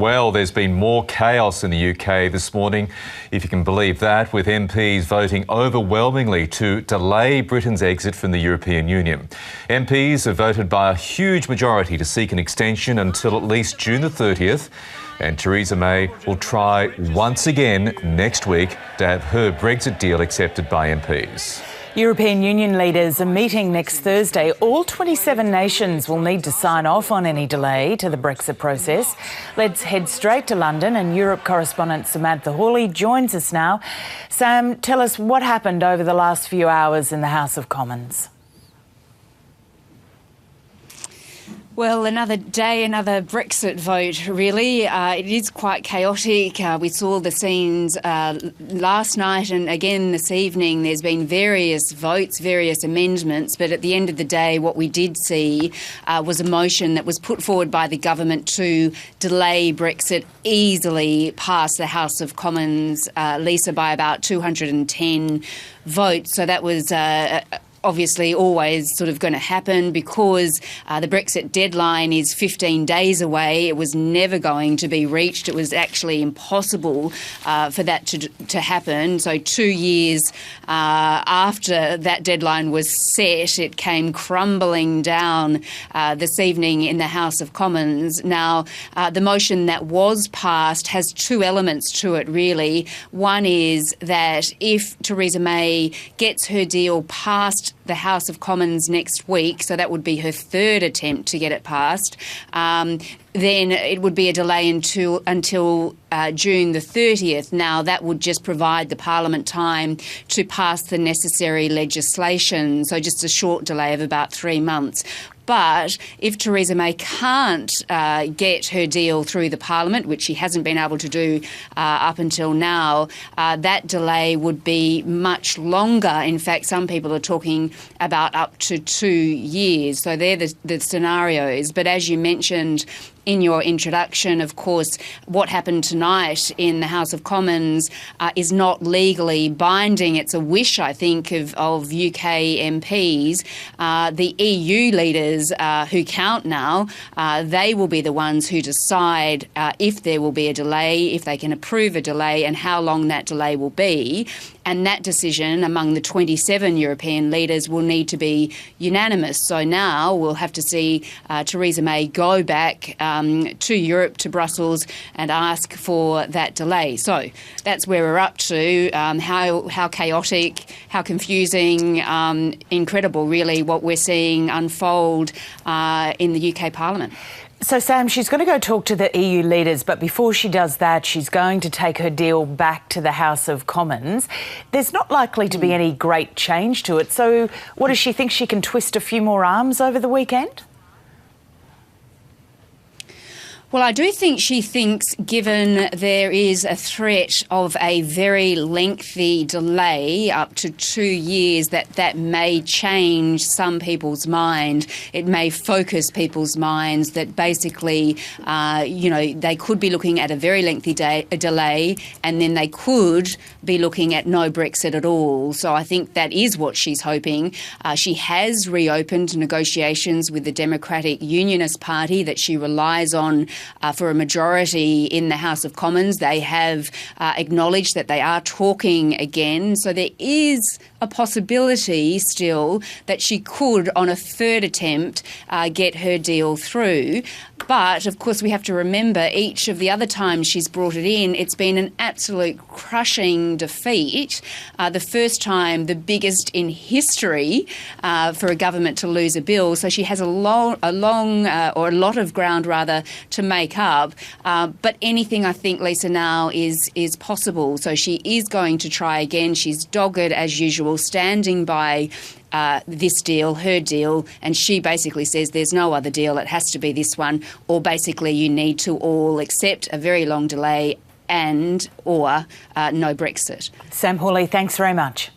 Well, there's been more chaos in the UK this morning, if you can believe that, with MPs voting overwhelmingly to delay Britain's exit from the European Union. MPs have voted by a huge majority to seek an extension until at least June the 30th. And Theresa May will try once again next week to have her Brexit deal accepted by MPs. European Union leaders are meeting next Thursday. All 27 nations will need to sign off on any delay to the Brexit process. Let's head straight to London, and Europe correspondent Samantha Hawley joins us now. Sam, tell us what happened over the last few hours in the House of Commons. Well, another day, another Brexit vote, really. It is quite chaotic. We saw the scenes last night and again this evening. There's been various votes, various amendments, but at the end of the day, what we did see was a motion that was put forward by the government to delay Brexit easily past the House of Commons, Lisa, by about 210 votes. So that was obviously always sort of going to happen because the Brexit deadline is 15 days away. It was never going to be reached. It was actually impossible for that to happen. So 2 years after that deadline was set, it came crumbling down this evening in the House of Commons. Now, the motion that was passed has two elements to it, really. One is that if Theresa May gets her deal passed the House of Commons next week, so that would be her third attempt to get it passed, then it would be a delay until June the 30th. Now, that would just provide the Parliament time to pass the necessary legislation, so just a short delay of about 3 months. But if Theresa May can't get her deal through the Parliament, which she hasn't been able to do up until now, that delay would be much longer. In fact, some people are talking about up to 2 years. So they're the scenarios. But as you mentioned in your introduction, of course, what happened tonight in the House of Commons is not legally binding. It's a wish, I think, of UK MPs. The EU leaders who count now, they will be the ones who decide if there will be a delay, if they can approve a delay, and how long that delay will be. And that decision among the 27 European leaders will need to be unanimous. So now we'll have to see Theresa May go back to Europe, to Brussels, and ask for that delay. So that's where we're up to. How chaotic, how confusing, incredible, really, what we're seeing unfold in the UK Parliament. So, Sam, she's going to go talk to the EU leaders, but before she does that, she's going to take her deal back to the House of Commons. There's not likely to be any great change to it. So what does she think? She can twist a few more arms over the weekend? Well, I do think she thinks, given there is a threat of a very lengthy delay, up to 2 years, that may change some people's mind. It may focus people's minds that basically, they could be looking at a very lengthy delay, and then they could be looking at no Brexit at all. So I think that is what she's hoping. She has reopened negotiations with the Democratic Unionist Party that she relies on for a majority in the House of Commons. They have acknowledged that they are talking again. So there is a possibility still that she could, on a third attempt, get her deal through. But, of course, we have to remember each of the other times she's brought it in, it's been an absolute crushing defeat. The first time, the biggest in history for a government to lose a bill. So she has a lot of ground, rather, to make up. But anything, I think, Lisa, now is possible. So she is going to try again. She's dogged, as usual, standing by this deal, her deal, and she basically says there's no other deal, it has to be this one, or basically you need to all accept a very long delay or no Brexit. Sam Hawley, thanks very much.